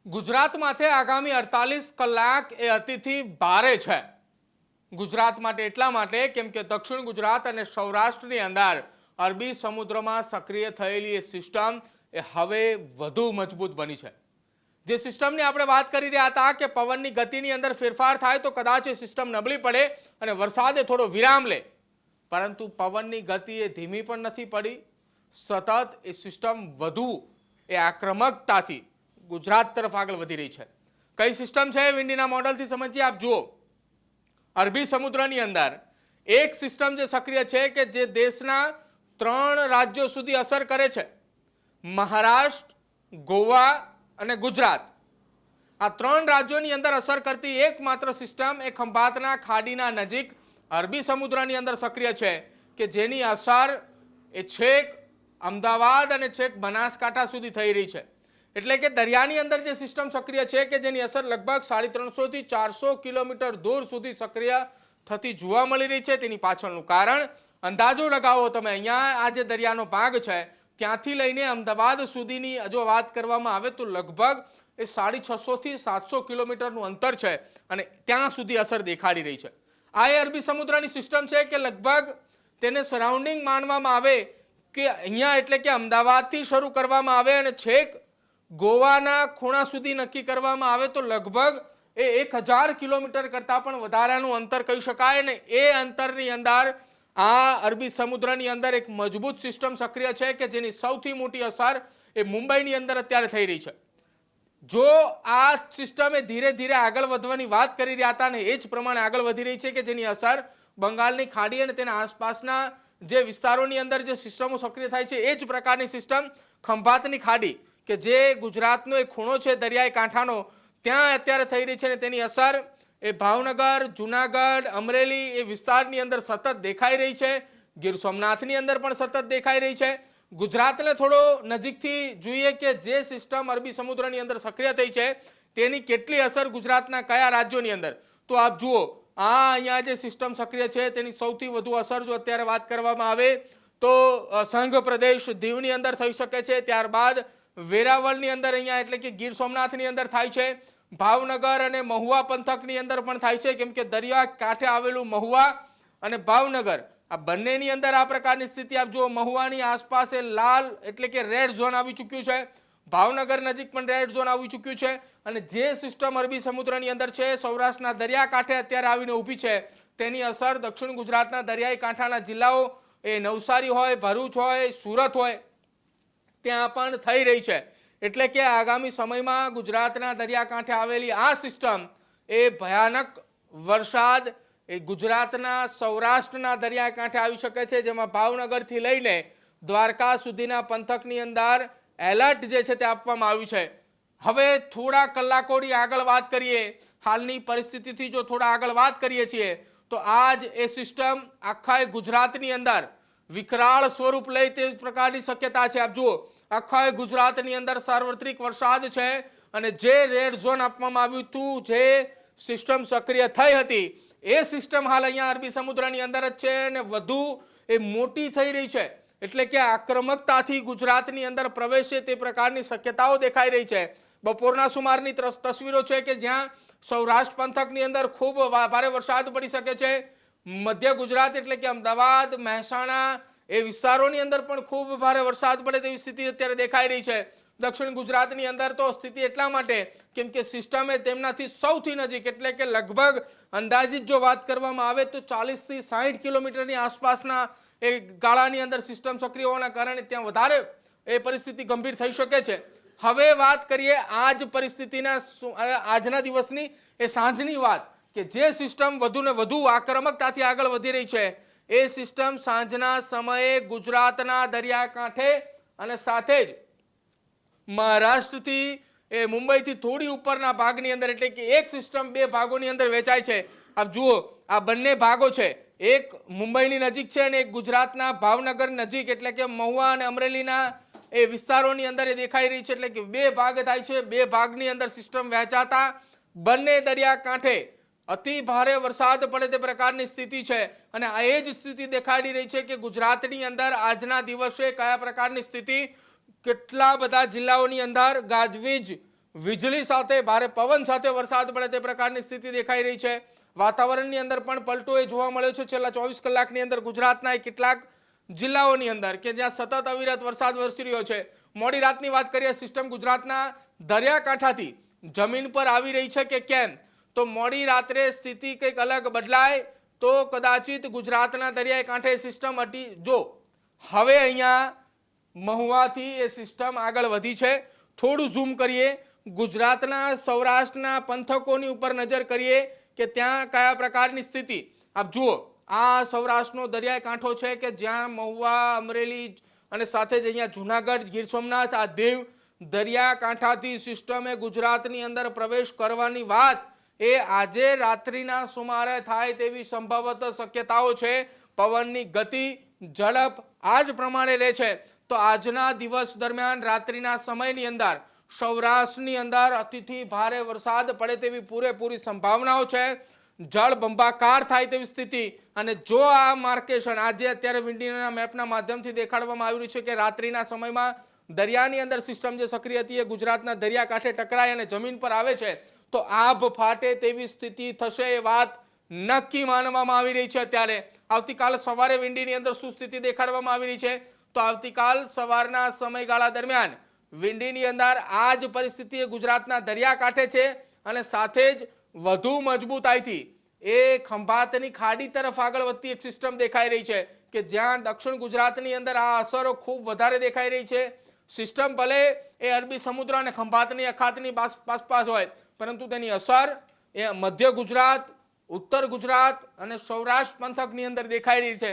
ગુજરાત માથે આગામી 48 કલાક એ અતિથી ભારે છે। ગુજરાત માટે એટલા માટે કેમ કે દક્ષિણ ગુજરાત અને સૌરાષ્ટ્રની અંદર અરબી સમુદ્રમાં સક્રિય થયેલી એ સિસ્ટમ એ હવે વધુ મજબૂત બની છે। જે સિસ્ટમની આપણે વાત કરી રહ્યા હતા કે પવનની ગતિની અંદર ફેરફાર થાય તો કદાચ એ સિસ્ટમ નબળી પડે અને વરસાદે થોડો વિરામ લે, પરંતુ પવનની ગતિ એ ધીમી પણ નથી પડી, સતત એ સિસ્ટમ વધુ એ આક્રમકતાથી ગુજરાત તરફ આગળ વધી રહી છે। કઈ સિસ્ટમ છે વિન્ડીના મોડલથી સમજીએ। આપ જુઓ, અરબી સમુદ્રની અંદર એક સિસ્ટમ જે સક્રિય છે કે જે દેશના 3 રાજ્યો સુધી અસર કરે છે, મહારાષ્ટ્ર, ગોવા અને ગુજરાત। આ 3 રાજ્યોની અંદર અસર કરતી એકમાત્ર સિસ્ટમ એ ખંભાતના ખાડીના નજીક અરબી સમુદ્રની અંદર સક્રિય છે કે જેની અસર એ છેક અમદાવાદ અને છેક બનાસકાંઠા સુધી થઈ રહી છે। એટલે કે દરિયાની અંદર જે સિસ્ટમ સક્રિય છે કે જેની અસર લગભગ 350 થી 400 કિલોમીટર દૂર સુધી સક્રિય થતી જોવા મળી રહી છે। તેની પાછળનું કારણ અંદાજો લગાવો તમે। અહીંયા આ જે દરિયાનો ભાગ છે ત્યાંથી લઈને અમદાવાદ સુધીની જો વાત કરવામાં આવે તો લગભગ એ 650 થી 700 કિલોમીટરનું અંતર છે અને ત્યાં સુધી અસર દેખાડી રહી છે। આ એ અરબી સમુદ્રની સિસ્ટમ છે કે લગભગ તેને સરાઉન્ડિંગ માનવામાં આવે કે અહીંયા એટલે કે અમદાવાદથી શરૂ કરવામાં આવે અને છેક ગોવાના ખૂણા સુધી નક્કી કરવામાં આવે તો લગભગ એ 1000 કિલોમીટર કરતાં પણ વધારાનું અંતર કહી શકાય। અને એ અંતરની અંદર આ અરબી સમુદ્રની અંદર એક મજબૂત સિસ્ટમ સક્રિય છે કે જેની સૌથી મોટી અસર એ મુંબઈની અંદર અત્યારે થઈ રહી છે। જો આ સિસ્ટમે ધીરે ધીરે આગળ વધવાની વાત કરી રહ્યા હતા ને એ જ પ્રમાણે આગળ વધી રહી છે કે જેની અસર બંગાળની ખાડી અને તેના આસપાસના જે વિસ્તારોની અંદર જે સિસ્ટમો સક્રિય થાય છે એ જ પ્રકારની સિસ્ટમ ખંભાતની ખાડી કે જે ગુજરાતનો એક ખૂણો છે દરિયાઈ કાંઠાનો, ત્યાં અત્યારે થઈ રહી છે અને તેની અસર એ ભાવનગર, જુનાગઢ, અમરેલી એ વિસ્તારની અંદર સતત દેખાઈ રહી છે। ગીર સોમનાથની અંદર પણ સતત દેખાઈ રહી છે। ગુજરાતને થોડો નજીકથી જોઈએ કે જે સિસ્ટમ અરબી સમુદ્રની અંદર સક્રિય થઈ છે તેની કેટલી અસર ગુજરાતના કયા રાજ્યોની અંદર, તો આપ જુઓ આ અહીંયા જે સિસ્ટમ સક્રિય છે તેની સૌથી વધુ અસર જો અત્યારે વાત કરવામાં આવે તો સંઘ પ્રદેશ દીવની અંદર થઈ શકે છે, ત્યારબાદ વેરાવળની અંદર અહીંયા એટલે કે ગીર સોમનાથની અંદર થાય છે, ભાવનગર અને મહુવા પંથકની અંદર પણ થાય છે કેમ કે દરિયા કાંઠે આવેલું મહુવા અને ભાવનગર આ બંનેની અંદર આ પ્રકારની સ્થિતિ આપ જુઓ। મહુવાની આસપાસ એ લાલ એટલે કે રેડ ઝોન આવી ચૂક્યું છે, ભાવનગર નજીક પણ રેડ ઝોન આવી ચૂક્યું છે અને જે સિસ્ટમ અરબી સમુદ્રની અંદર છે સૌરાષ્ટ્રના દરિયા કાંઠે અત્યારે આવીને ઊભી છે તેની અસર દક્ષિણ ગુજરાતના દરિયાઈ કાંઠાના જિલ્લાઓ એ નવસારી હોય, ભરૂચ હોય, સુરત હોય ત્યાં પણ થઈ રહી છે। એટલે કે આગામી સમયમાં ગુજરાતના દરિયાકાંઠે આવેલી આ સિસ્ટમ એ ભયાનક વરસાદ એ ગુજરાતના સૌરાષ્ટ્રના દરિયાકાંઠે આવી શકે છે, જેમાં ભાવનગરથી લઈને દ્વારકા સુધીના પંથકની અંદર એલર્ટ જે છે તે આપવામાં આવ્યું છે। હવે થોડા કલાકોની આગળ વાત કરીએ, હાલની પરિસ્થિતિથી જો થોડા આગળ વાત કરીએ છીએ તો આજ એ સિસ્ટમ આખા ગુજરાતની અંદર વિકરાળ સ્વરૂપ લે તે પ્રકારની શક્યતા છે। આપ જુઓ આખા ગુજરાતની અંદર સાર્વત્રિક વરસાદ છે અને જે રેડ ઝોન આપવામાં આવ્યું હતું, જે સિસ્ટમ સક્રિય થઈ હતી એ સિસ્ટમ હાલ અહીંયા અરબી સમુદ્રની અંદર જ છે અને વધુ એ મોટી થઈ રહી છે। એટલે કે આક્રમકતાથી ગુજરાતની અંદર પ્રવેશે તે પ્રકારની શક્યતાઓ દેખાઈ રહી છે। બપોરના સુમારની તસવીરો છે કે જ્યાં સૌરાષ્ટ્ર પંથકની અંદર ખૂબ ભારે વરસાદ પડી શકે છે, મધ્ય ગુજરાત એટલે કે અમદાવાદ, મહેસાણા એ વિસ્તારોની અંદર પણ ખૂબ ભારે વરસાદ પડે તેવી સ્થિતિ અત્યારે દેખાઈ રહી છે। દક્ષિણ ગુજરાતની અંદર તો સ્થિતિ એટલા માટે કેમ કે સિસ્ટમ એ તેમનાથી સૌથી નજીક એટલે કે લગભગ અંદાજિત જો વાત કરવામાં આવે તો 40 થી 60 કિલોમીટરની આસપાસના એ ગાળાની અંદર સિસ્ટમ સક્રિય હોવાના કારણે ત્યાં વધારે એ પરિસ્થિતિ ગંભીર થઈ શકે છે। હવે વાત કરીએ આ જ પરિસ્થિતિના આજના દિવસની એ સાંજની વાત કે જે સિસ્ટમ વધુ ને વધુ આક્રમકતાથી આગળ વધી રહી છે એ સિસ્ટમ સાંજના સમયે ગુજરાતના દરિયાકાંઠે અને સાથે જ મહારાષ્ટ્રથી એ મુંબઈથી થોડી ઉપરના ભાગની અંદર એટલે કે એક સિસ્ટમ 2 ભાગોની અંદર વેચાય છે। આપ જુઓ આ બંને ભાગો છે, એક મુંબઈની નજીક છે અને એક ગુજરાતના ભાવનગર નજીક એટલે કે મહુવા અને અમરેલીના એ વિસ્તારોની અંદર એ દેખાઈ રહી છે। એટલે કે 2 ભાગ થાય છે, 2 ભાગની અંદર સિસ્ટમ વહેંચાતા બંને દરિયાકાંઠે અતિ ભારે વરસાદ પડે તે પ્રકારની સ્થિતિ છે અને આ એ જ સ્થિતિ દેખાડી રહી છે કે ગુજરાતની અંદર આજના દિવસે કયા પ્રકારની સ્થિતિ, કેટલા બધા જિલ્લાઓની અંદર ગાજવીજ વીજળી સાથે ભારે પવન સાથે વરસાદ પડે તે પ્રકારની સ્થિતિ દેખાઈ રહી છે. વાતાવરણની અંદર પણ પલટો એ જોવા મળ્યો છે છેલ્લા 24 કલાકની અંદર ગુજરાતના કેટલાક જિલ્લાઓની અંદર કે જ્યાં સતત અવિરત વરસાદ વરસી રહ્યો છે. મોડી રાતની વાત કરીએ, સિસ્ટમ ગુજરાતના દરિયાકાંઠાથી જમીન પર આવી રહી છે કે કેમ, તો મોડી રાત્રે સ્થિતિ કંઈક અલગ બદલાય તો કદાચિત ગુજરાતના દરિયાઈ કાંઠે સિસ્ટમ જો હવે અહીંયા મહુવાથી એ સિસ્ટમ આગળ વધી છે. થોડું ઝૂમ કરીએ, ગુજરાતના સૌરાષ્ટ્રના પંથકોની ઉપર નજર કરીએ કે ત્યાં કયા પ્રકારની સ્થિતિ. આપ જુઓ, આ સૌરાષ્ટ્રનો દરિયાઈ કાંઠો છે કે જ્યાં મહુવા, અમરેલી અને સાથે જ અહીંયા જુનાગઢ, ગીર સોમનાથ, આ દેવ દરિયાકાંઠાથી સિસ્ટમે ગુજરાતની અંદર પ્રવેશ કરવાની વાત એ આજે રાત્રિના સુમારે થાય તેવી સંભવત શક્યતાઓ છે. પવનની ગતિ, ઝડપ આ જ પ્રમાણે રહે છે. તો આજના દિવસ દરમિયાન રાત્રિના સમયની અંદર સૌરાષ્ટ્રની અંદર અતિથી ભારે વરસાદ પડે તેવી પૂરેપૂરી સંભાવનાઓ છે. જળબંબાકાર થાય તેવી સ્થિતિ. અને જો આ માર્કેશન આજે અત્યારે વિન્ડીના મેપના માધ્યમથી દેખાડવામાં આવ્યું છે કે રાત્રિના સમયમાં દરિયાની અંદર સિસ્ટમ જે સક્રિય હતી એ ગુજરાતના દરિયાકાંઠે ટકરાય અને જમીન પર આવે છે તો આભ ફાટે તેવી સ્થિતિ થશે એ વાત નક્કી માનવામાં આવી રહી છે. અત્યારે આવતીકાલ સવારે વિન્ડીની અંદર શું સ્થિતિ દેખાડવામાં આવી રહી છે, તો આવતીકાલ સવારના સમયગાળા દરમિયાન વિન્ડીની અંદર આ જ પરિસ્થિતિ ગુજરાતના દરિયાકાંઠે છે અને સાથે જ વધુ મજબૂતાઈથી એ ખંભાતની ખાડી તરફ આગળ વધતી એક સિસ્ટમ દેખાઈ રહી છે કે જ્યાં દક્ષિણ ગુજરાતની અંદર આ અસરો ખૂબ વધારે દેખાઈ રહી છે. સિસ્ટમ ભલે એ અરબી સમુદ્ર અને ખંભાતની અખાતની આસપાસ હોય પરંતુ તેની અસર એ મધ્ય ગુજરાત, ઉત્તર ગુજરાત અને સૌરાષ્ટ્ર પંથકની અંદર દેખાઈ રહી છે.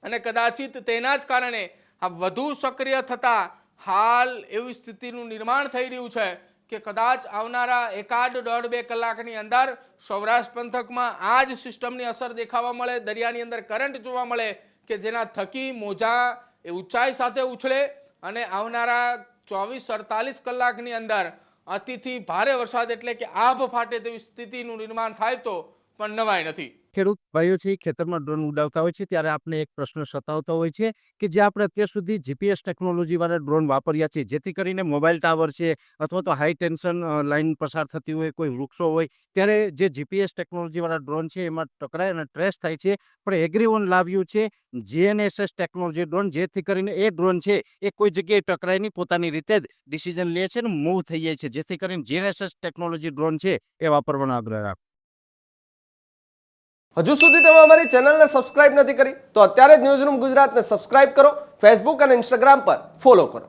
અને કદાચિત તેના જ કારણે આ વધુ સક્રિય થતા હાલ એવી સ્થિતિનું નિર્માણ થઈ રહ્યું છે કે કદાચ આવનારા 1.5-2 કલાકની અંદર સૌરાષ્ટ્ર પંથકમાં આ જ સિસ્ટમની અસર દેખાવા મળે, દરિયાની અંદર કરંટ જોવા મળે કે જેના થકી મોજા એ ઊંચાઈ સાથે ઉછળે અને આવનારા 24-48 કલાકની અંદર અતિથી ભારે વરસાદ એટલે કે આભ ફાટે તેવી સ્થિતિનું નિર્માણ થાય તો પણ નવાઈ નથી. ખેડૂત ભાઈઓ છે ખેતરમાં ડ્રોન ઉડાવતા હોય છે ત્યારે આપણે એક પ્રશ્ન સતાવતો હોય છે કે જે આપણે અત્યાર સુધી જીપીએસ ટેકનોલોજી વાળા ડ્રોન વાપર્યા છે, જેથી કરીને મોબાઈલ ટાવર છે અથવા તો હાઈ ટેન્શન લાઈન પસાર થતી હોય, કોઈ વૃક્ષો હોય, ત્યારે જે જીપીએસ ટેકનોલોજી વાળા ડ્રોન છે એમાં ટકરાય અને ટ્રેસ થાય છે. પણ એગ્રીવન લાવ્યું છે જીએનએસએસ ટેકનોલોજી ડ્રોન, જેથી કરીને એ ડ્રોન છે એ કોઈ જગ્યાએ ટકરાય નહીં, પોતાની રીતે જ ડિસિઝન લે છે અને મૂવ થઈ જાય છે, જેથી કરીને જીએનએસએસ ટેકનોલોજી ડ્રોન છે એ વાપરવાનો આગ્રહ રાખો. હજુ સુધી તમે અમારી ચેનલને સબસ્ક્રાઇબ નથી કરી તો અત્યારે જ ન્યૂઝરૂમ ગુજરાતને સબસ્ક્રાઇબ કરો, ફેસબુક અને ઇન્સ્ટાગ્રામ પર ફોલો કરો.